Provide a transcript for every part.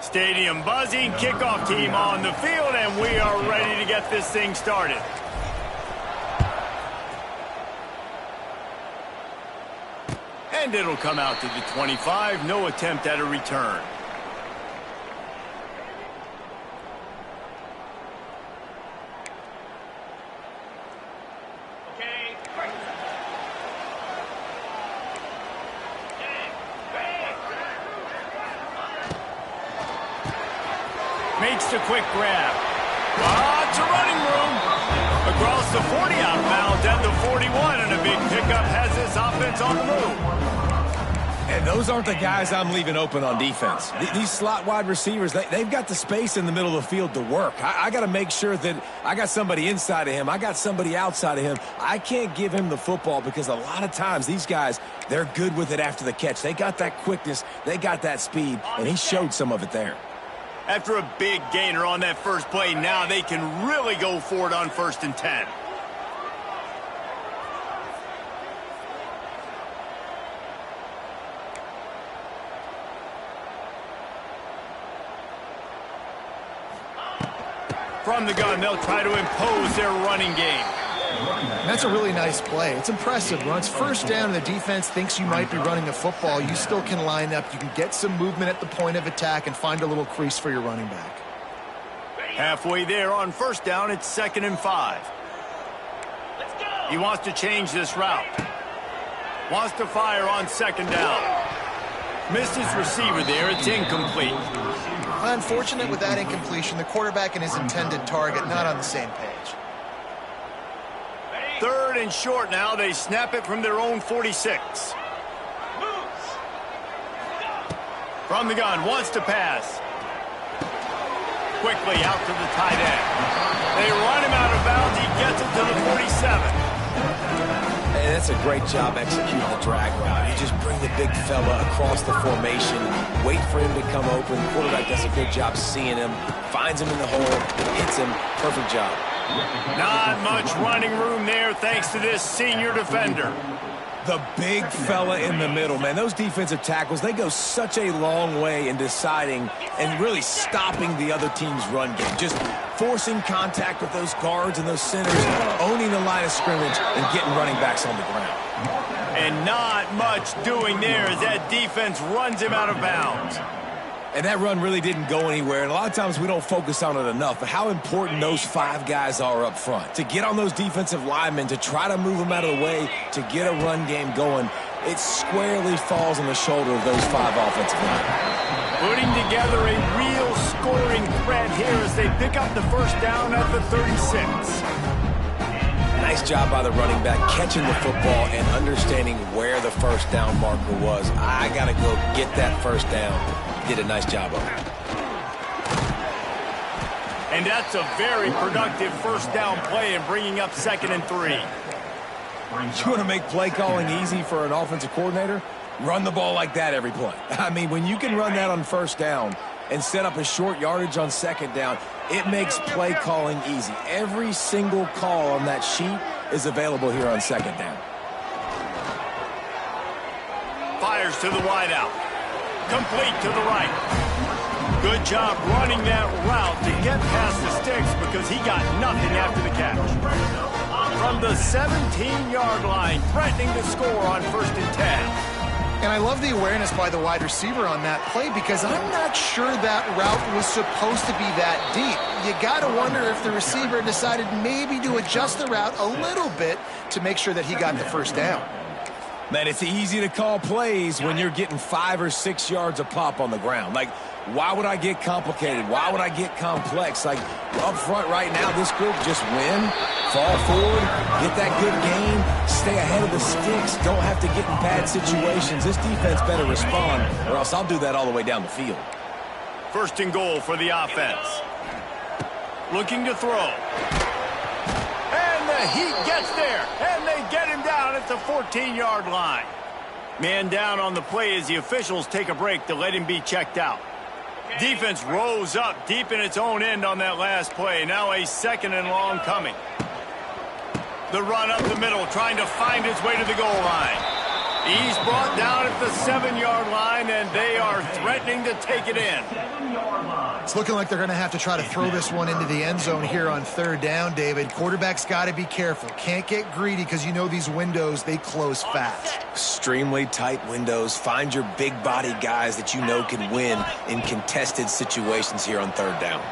Stadium buzzing, kickoff team on the field, and we are ready to get this thing started. And it'll come out to the 25, no attempt at a return. Makes the quick grab. Lots of running room. Across the 40 out of bounds at the 41, and a big pickup has this offense on the move. And those aren't the guys I'm leaving open on defense. These slot wide receivers, they've got the space in the middle of the field to work. I got to make sure that I got somebody inside of him. I got somebody outside of him. I can't give him the football because a lot of times these guys, they're good with it after the catch. They got that quickness. They got that speed, and he showed some of it there. After a big gainer on that first play, now they can really go for it on 1st and 10. From the gun, they'll try to impose their running game. That's a really nice play. It's impressive. When it's 1st down and the defense thinks you might be running the football, you still can line up. You can get some movement at the point of attack and find a little crease for your running back. Halfway there on 1st down, it's 2nd and 5. He wants to change this route. Wants to fire on 2nd down. Missed his receiver there. It's incomplete. Unfortunate with that incompletion. The quarterback and his intended target not on the same page. 3rd and short now. They snap it from their own 46. From the gun, wants to pass. Quickly out to the tight end. They run him out of bounds. He gets it to the 47. Hey, that's a great job executing the drag route. You just bring the big fella across the formation, wait for him to come open. The quarterback does a good job seeing him, finds him in the hole, hits him. Perfect job. Not much running room there thanks to this senior defender. The big fella in the middle, man. Those defensive tackles, they go such a long way in deciding and really stopping the other team's run game. Just forcing contact with those guards and those centers, owning the line of scrimmage, and getting running backs on the ground. And not much doing there as that defense runs him out of bounds. And that run really didn't go anywhere, and a lot of times we don't focus on it enough, but how important those 5 guys are up front. To get on those defensive linemen, to try to move them out of the way, to get a run game going, it squarely falls on the shoulder of those 5 offensive linemen. Putting together a real scoring threat here as they pick up the 1st down at the 36. Nice job by the running back catching the football and understanding where the 1st down marker was. I got to go get that 1st down. Did a nice job of it. And that's a very productive 1st down play and bringing up 2nd and 3. You want to make play calling easy for an offensive coordinator? Run the ball like that every play. I mean, when you can run that on 1st down and set up a short yardage on 2nd down, it makes play calling easy. Every single call on that sheet is available here on 2nd down. Fires to the wideout. Complete to the right. Good job running that route to get past the sticks because he got nothing after the catch. From the 17-yard line, threatening to score on 1st and 10. And I love the awareness by the wide receiver on that play because I'm not sure that route was supposed to be that deep. You got to wonder if the receiver decided maybe to adjust the route a little bit to make sure that he got the 1st down. Man, it's easy to call plays when you're getting 5 or 6 yards a pop on the ground. Like, why would I get complicated? Why would I get complex? Like, up front right now, this group just win, fall forward, get that good gain, stay ahead of the sticks, don't have to get in bad situations. This defense better respond, or else I'll do that all the way down the field. 1st and goal for the offense. Looking to throw. And the heat gets there, and they get him down at the 14-yard line. Man down on the play as the officials take a break to let him be checked out. Defense rose up deep in its own end on that last play. Now a 2nd and long coming. The run up the middle, trying to find its way to the goal line. He's brought down at the 7-yard line, and they are threatening to take it in. It's looking like they're going to have to try to throw this one into the end zone here on 3rd down, David. Quarterback's got to be careful. Can't get greedy because you know these windows, they close fast. Extremely tight windows. Find your big body guys that you know can win in contested situations here on 3rd down.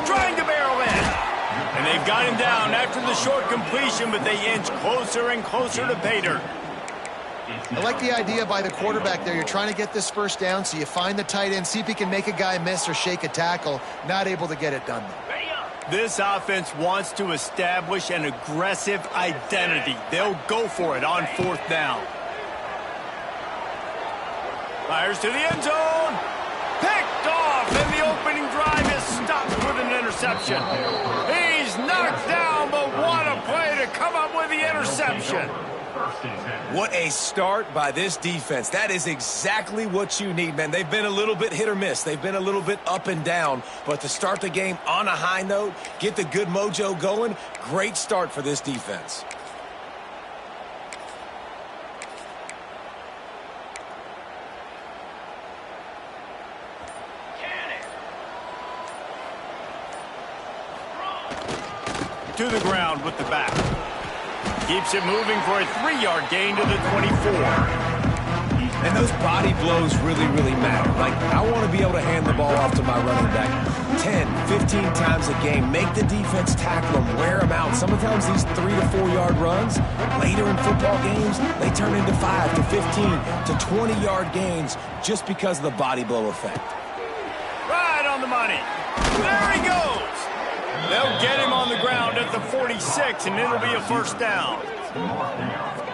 Trying to barrel in. And they've got him down after the short completion, but they inch closer and closer to pay dirt. I like the idea by the quarterback there. You're trying to get this 1st down, so you find the tight end, see if he can make a guy miss or shake a tackle. Not able to get it done, though. This offense wants to establish an aggressive identity. They'll go for it on 4th down. Fires to the end zone. Picked off, and the opening drive is stopped with an interception. He's knocked down, but what a play to come up with the interception. What a start by this defense. That is exactly what you need, man. They've been a little bit hit or miss. They've been a little bit up and down. But to start the game on a high note, get the good mojo going, great start for this defense. To the ground with the back. Keeps it moving for a 3-yard gain to the 24. And those body blows really, really matter. Like, I want to be able to hand the ball off to my running back 10, 15 times a game. Make the defense tackle them, wear them out. Sometimes these 3 to 4 yard runs, later in football games, they turn into 5 to 15 to 20-yard gains just because of the body blow effect. Right on the money. There he goes. They'll get him on the ground at the 46, and it'll be a 1st down.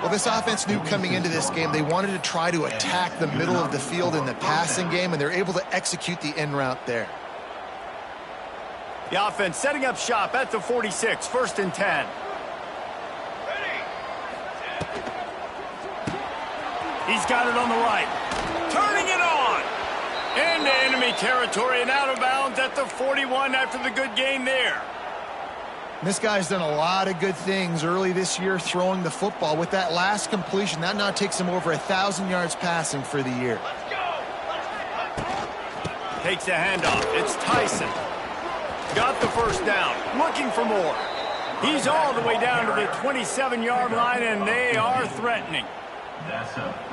Well, this offense knew coming into this game they wanted to try to attack the middle of the field in the passing game, and they're able to execute the in route there. The offense setting up shop at the 46, 1st and 10. He's got it on the right. Turning it on. Into enemy territory and out of bounds at the 41 after the good gain there. This guy's done a lot of good things early this year throwing the football. With that last completion, that now takes him over 1,000 yards passing for the year. Takes a handoff. It's Tyson. Got the 1st down. Looking for more. He's all the way down to the 27-yard line, and they are threatening.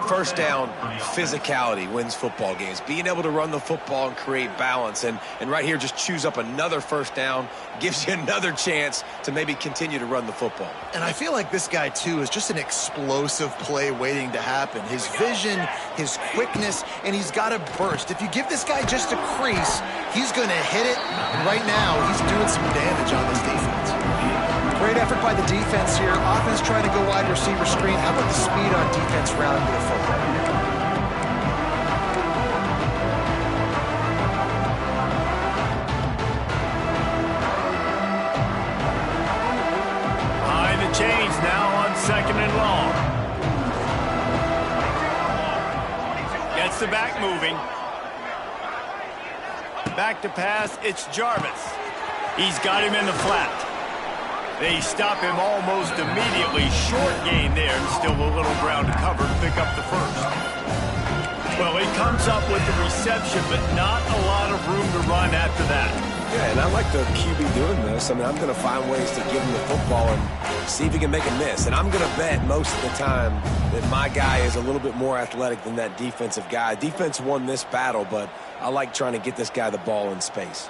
1st down, physicality wins football games. Being able to run the football and create balance. And right here, just choose up another 1st down, gives you another chance to maybe continue to run the football. And I feel like this guy, too, is just an explosive play waiting to happen. His vision, his quickness, and he's got a burst. If you give this guy just a crease, he's going to hit it. And right now, he's doing some damage on this defense. Great effort by the defense here. Offense trying to go wide receiver screen. How about the speed on defense rounding to the football? Behind the chains now on 2nd and long. Gets the back moving. Back to pass, it's Jarvis. He's got him in the flat. They stop him almost immediately. Short gain there, and still a little ground to cover to pick up the 1st. Well, he comes up with the reception, but not a lot of room to run after that. Yeah, and I like the QB doing this. I mean, I'm going to find ways to give him the football and see if he can make a miss. And I'm going to bet most of the time that my guy is a little bit more athletic than that defensive guy. Defense won this battle, but I like trying to get this guy the ball in space.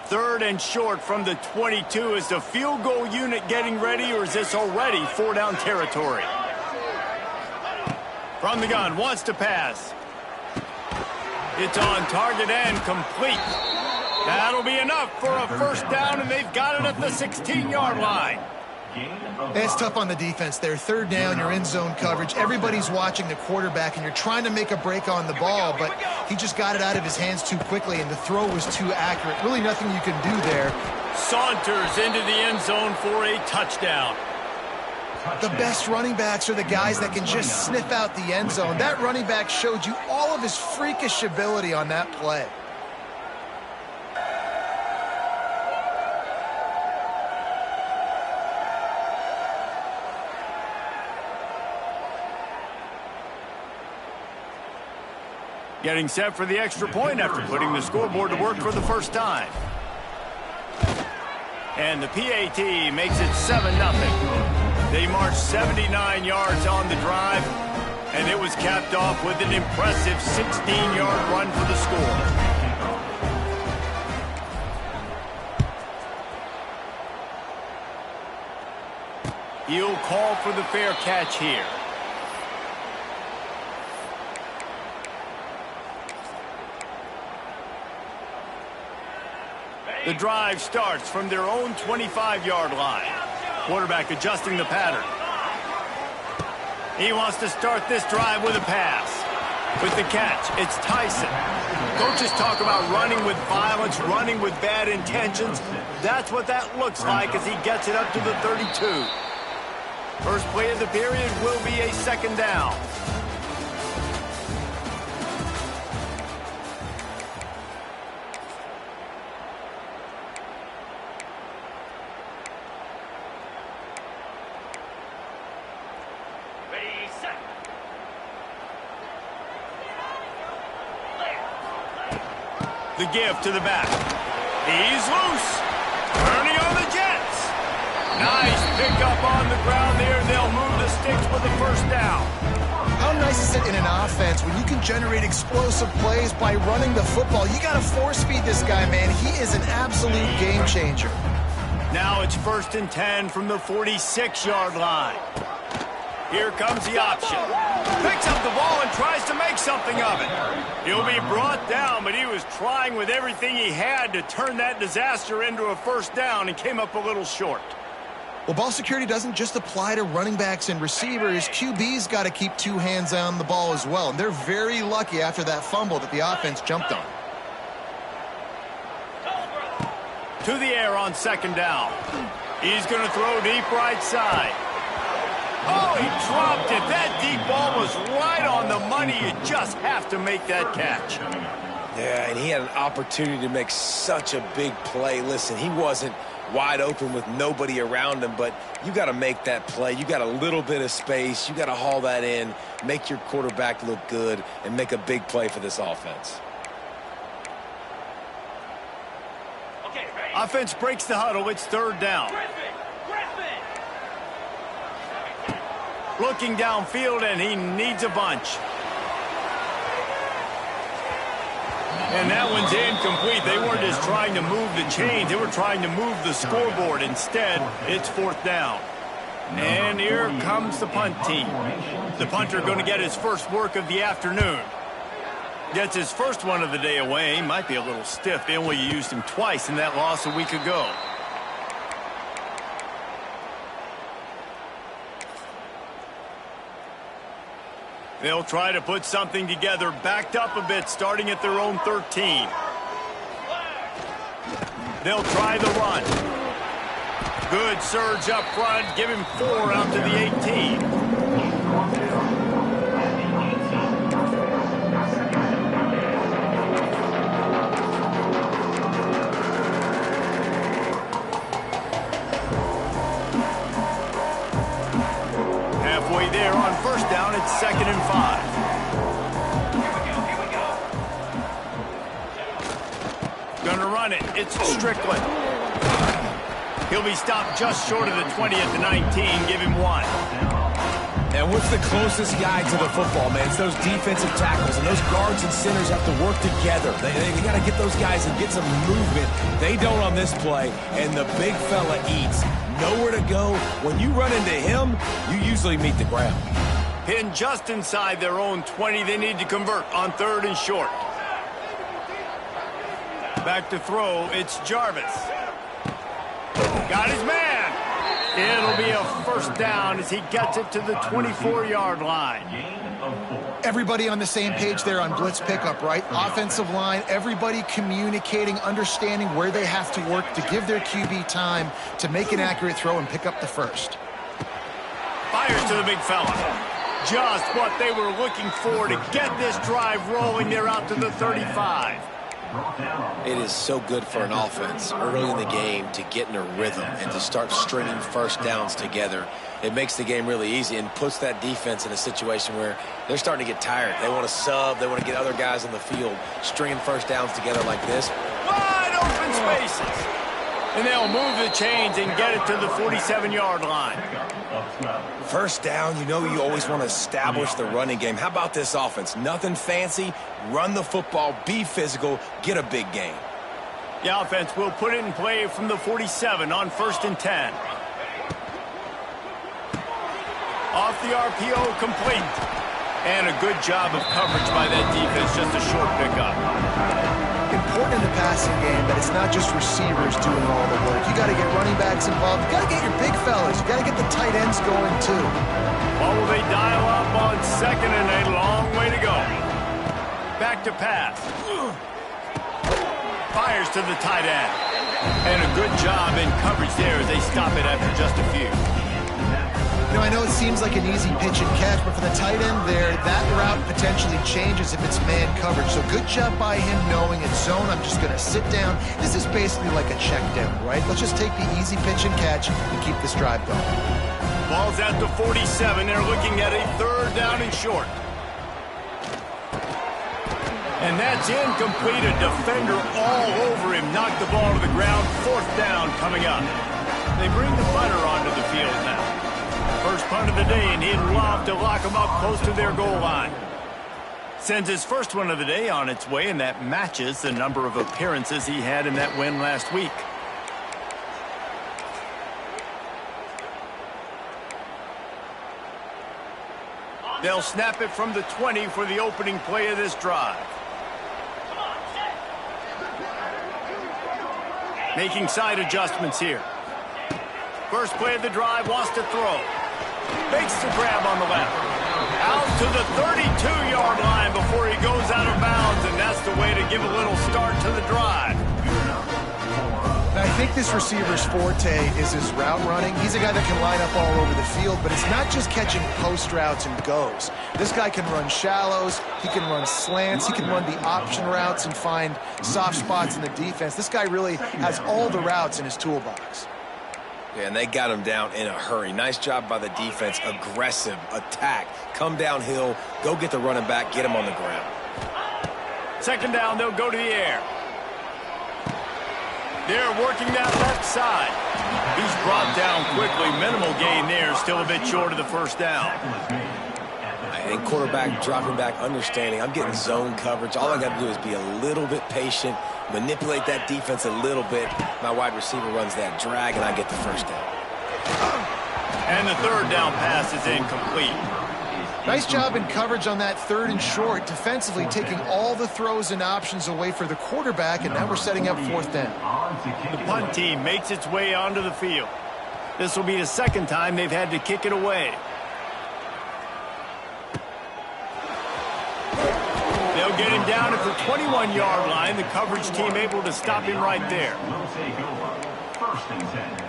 3rd and short from the 22. Is the field goal unit getting ready, or is this already 4-down territory? From the gun, wants to pass. It's on target and complete. That'll be enough for a 1st down, and they've got it at the 16-yard line. It's tough on the defense there. 3rd down, you're in zone coverage. Everybody's watching the quarterback, and you're trying to make a break on the ball, but he just got it out of his hands too quickly, and the throw was too accurate. Really nothing you can do there. Saunters into the end zone for a touchdown. The best running backs are the guys that can just sniff out the end zone. That running back showed you all of his freakish ability on that play. Getting set for the extra point after putting the scoreboard to work for the first time. And the PAT makes it 7-0. They marched 79 yards on the drive, and it was capped off with an impressive 16-yard run for the score. He'll call for the fair catch here. The drive starts from their own 25-yard line. Quarterback adjusting the pattern. He wants to start this drive with a pass. With the catch, it's Tyson. Coaches talk about running with violence, running with bad intentions. That's what that looks like as he gets it up to the 32. First play of the period will be a second down. The give to the back. He's loose. Turning on the Jets. Nice pickup on the ground there. They'll move the sticks for the first down. How nice is it in an offense when you can generate explosive plays by running the football? You got to force feed this guy, man. He is an absolute game changer. Now it's 1st and 10 from the 46-yard line. Here comes the option. Picks up the ball and tries to make something of it. He'll be brought down, but he was trying with everything he had to turn that disaster into a first down and came up a little short. Well, ball security doesn't just apply to running backs and receivers. QB's got to keep two hands on the ball as well. And they're very lucky after that fumble that the offense jumped on. To the air on second down. He's going to throw deep right side. Oh, he dropped it. That deep ball was right on the money. You just have to make that catch. Yeah, and he had an opportunity to make such a big play. Listen, he wasn't wide open with nobody around him, but you got to make that play. You got a little bit of space. You got to haul that in, make your quarterback look good, and make a big play for this offense. Offense breaks the huddle. It's third down. Looking downfield, and he needs a bunch. And that one's incomplete. They weren't just trying to move the chains. They were trying to move the scoreboard. Instead, it's fourth down. And here comes the punt team. The punter going to get his first work of the afternoon. Gets his first one of the day away. Might be a little stiff. They only used him twice in that loss a week ago. They'll try to put something together, backed up a bit, starting at their own 13. They'll try the run. Good surge up front. Give him 4 out to the 18. Halfway there on first down, it's 2nd and 5. Gonna run it. It's Strickland. He'll be stopped just short of the 20 at the 19. Give him 1. And what's the closest guy to the football, man? It's those defensive tackles, and those guards and centers have to work together. They got to get those guys and get some movement. They don't on this play, and the big fella eats. Nowhere to go. When you run into him, you usually meet the ground. Pinned just inside their own 20. They need to convert on 3rd and short. Back to throw. It's Jarvis. Got his man. It'll be a first down as he gets it to the 24-yard line. Everybody on the same page there on blitz pickup, right? Offensive line, everybody communicating, understanding where they have to work to give their QB time to make an accurate throw and pick up the first. Fires to the big fella. Just what they were looking for to get this drive rolling. They're out to the 35. It is so good for an offense early in the game to get in a rhythm and to start stringing first downs together. It makes the game really easy and puts that defense in a situation where they're starting to get tired. They want to sub. They want to get other guys on the field. Stringing first downs together like this. Wide open spaces. And they'll move the chains and get it to the 47-yard line. First down, you know you always want to establish the running game. How about this offense? Nothing fancy. Run the football, be physical, get a big gain. The offense will put it in play from the 47 on 1st and 10. Off the RPO, complete. And a good job of coverage by that defense, just a short pickup. Important in the passing game that it's not just receivers doing all the work. You got to get running backs involved. You got to get your big fellas. You got to get the tight ends going too. Well, will they dial up on 2nd and a long way to go? Back to pass. Fires to the tight end. And a good job in coverage there as they stop it after just a few. You know, I know it seems like an easy pitch and catch, but for the tight end there, that route potentially changes if it's man coverage. So good job by him knowing it's zone. I'm just going to sit down. This is basically like a check down, right? Let's just take the easy pitch and catch and keep this drive going. Ball's at the 47. They're looking at a 3rd down and short. And that's incomplete. A defender all over him. Knocked the ball to the ground. 4th down coming up. They bring the punter onto the field now. First punt of the day, and he'd love to lock them up close to their goal line. Sends his first one of the day on its way, and that matches the number of appearances he had in that win last week. They'll snap it from the 20 for the opening play of this drive. Making side adjustments here. First play of the drive, wants to throw. Makes the grab on the left. Out to the 32-yard line before he goes out of bounds, and that's the way to give a little start to the drive. Now, I think this receiver's forte is his route running. He's a guy that can line up all over the field, but it's not just catching post routes and goes. This guy can run shallows, he can run slants, he can run the option routes and find soft spots in the defense. This guy really has all the routes in his toolbox. Yeah, and they got him down in a hurry. Nice job by the defense. Aggressive, attack, come downhill, go get the running back, get him on the ground. 2nd down, they'll go to the air. They're working that left side. He's brought down quickly. Minimal gain there, still a bit short of the 1st down. And quarterback dropping back, understanding I'm getting zone coverage. All I got to do is be a little bit patient, manipulate that defense a little bit. My wide receiver runs that drag, and I get the 1st down. And the 3rd down pass is incomplete. Nice job in coverage on that 3rd and short, defensively taking all the throws and options away for the quarterback, and now we're setting up 4th down. The punt team makes its way onto the field. This will be the 2nd time they've had to kick it away. They'll get him down at the 21-yard line. The coverage team able to stop him right there. First and 10.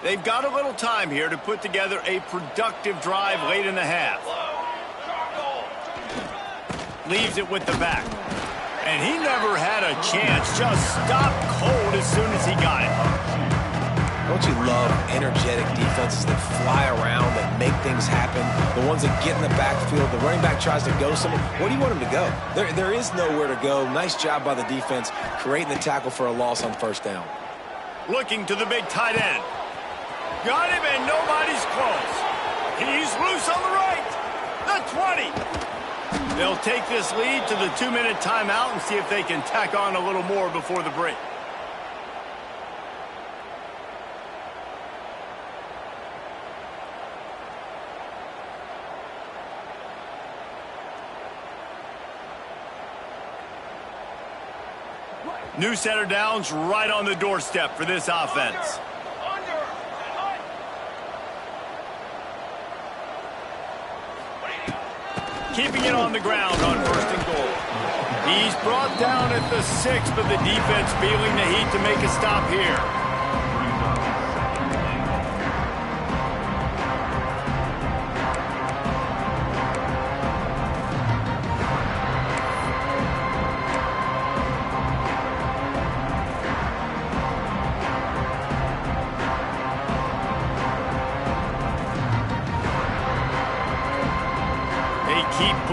They've got a little time here to put together a productive drive late in the half. Leaves it with the back. And he never had a chance. Just stopped cold as soon as he got it. Don't you love energetic defenses that fly around, that make things happen? The ones that get in the backfield, the running back tries to go somewhere. Where do you want him to go? There is nowhere to go. Nice job by the defense, creating the tackle for a loss on 1st down. Looking to the big tight end. Got him, and nobody's close. He's loose on the right. The 20. They'll take this lead to the 2-minute timeout and see if they can tack on a little more before the break. New set of downs right on the doorstep for this offense. Keeping it on the ground on 1st and goal. He's brought down at the 6, but the defense feeling the heat to make a stop here.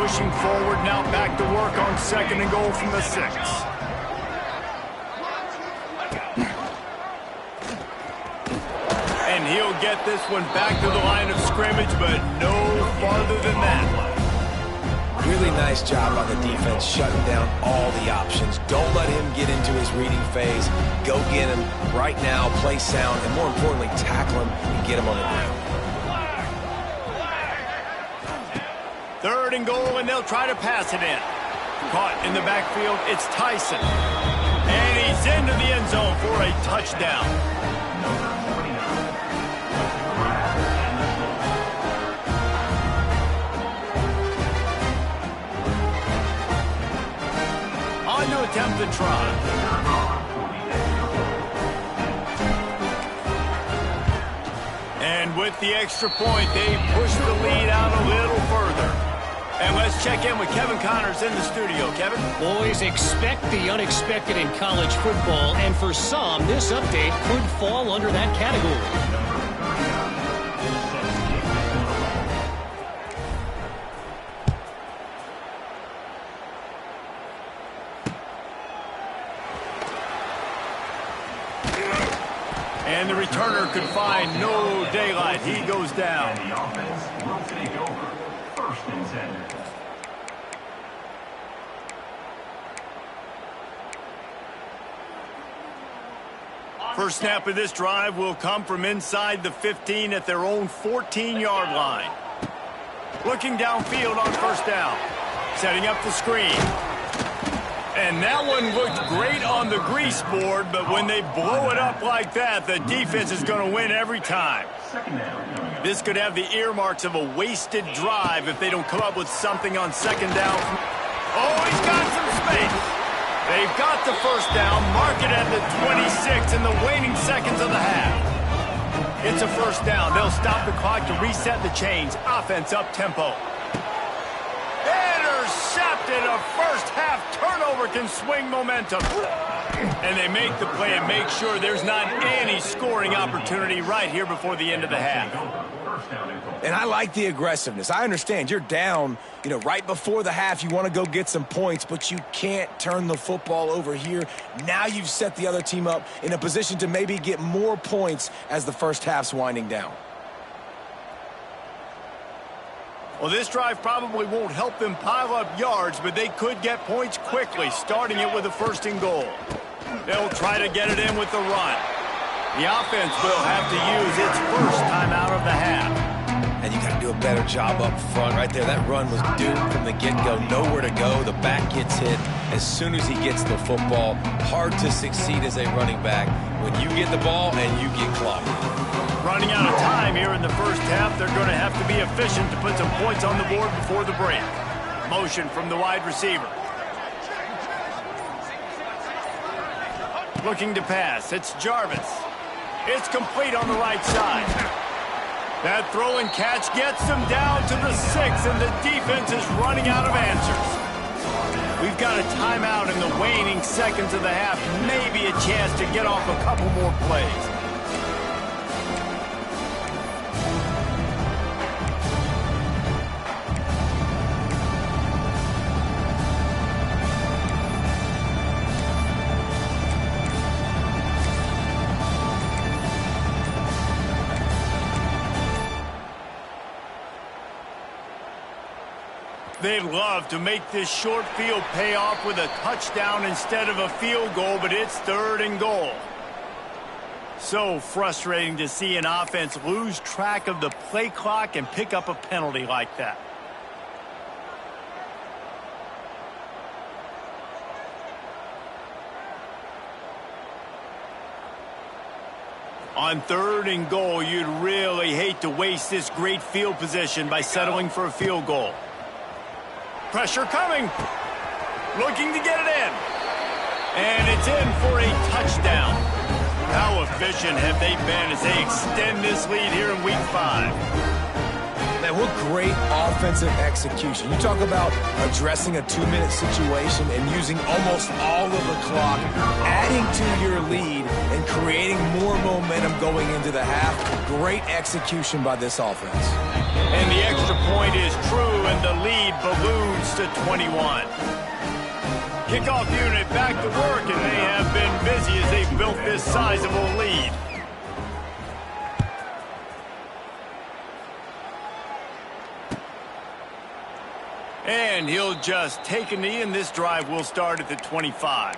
pushing forward, now back to work on 2nd and goal from the 6. And he'll get this one back to the line of scrimmage, but no farther than that. Really nice job on the defense, shutting down all the options. Don't let him get into his reading phase. Go get him right now, play sound, and more importantly, tackle him and get him on the ground. 3rd and goal, and they'll try to pass it in. Caught in the backfield, it's Tyson. And he's into the end zone for a touchdown. On to attempt the try. And with the extra point, they push the lead out a little further. And let's check in with Kevin Connors in the studio. Kevin? Boys, expect the unexpected in college football, and for some, this update could fall under that category. And the returner could find no daylight. He goes down. And the offense will take over. 1st and 10. First snap of this drive will come from inside the 15 at their own 14-yard line. Looking downfield on 1st down. Setting up the screen. And that one looked great on the grease board, but when they blow it up like that, the defense is going to win every time. This could have the earmarks of a wasted drive if they don't come up with something on 2nd down. Oh, he's got some space. They've got the 1st down, mark it at the 26 in the waning seconds of the half. It's a 1st down. They'll stop the clock to reset the chains. Offense up tempo. Intercepted. A 1st half turnover can swing momentum. And they make the play and make sure there's not any scoring opportunity right here before the end of the half. And I like the aggressiveness. I understand you're down, right before the half. You want to go get some points, but you can't turn the football over here. Now you've set the other team up in a position to maybe get more points as the 1st half's winding down. Well, this drive probably won't help them pile up yards, but they could get points quickly, starting it with a 1st and goal. They'll try to get it in with the run. The offense will have to use its 1st timeout of the half. And you got to do a better job up front right there. That run was doomed from the get-go. Nowhere to go. The back gets hit as soon as he gets the football. Hard to succeed as a running back when you get the ball and you get clocked. Running out of time here in the 1st half. They're going to have to be efficient to put some points on the board before the break. Motion from the wide receiver. Looking to pass. It's Jarvis. It's complete on the right side. That throw and catch gets them down to the 6, and the defense is running out of answers. We've got a timeout in the waning seconds of the half. Maybe a chance to get off a couple more plays. They'd love to make this short field pay off with a touchdown instead of a field goal, but it's 3rd and goal. So frustrating to see an offense lose track of the play clock and pick up a penalty like that. On 3rd and goal, you'd really hate to waste this great field position by settling for a field goal. Pressure coming. Looking to get it in. And it's in for a touchdown. How efficient have they been as they extend this lead here in Week 5? Man, what great offensive execution. You talk about addressing a 2-minute situation and using almost all of the clock, adding to your lead and creating more momentum going into the half. Great execution by this offense. And the extra point is true, and the lead balloons to 21. Kickoff unit back to work, and they have been busy as they've built this sizable lead. And he'll just take a knee, and this drive will start at the 25.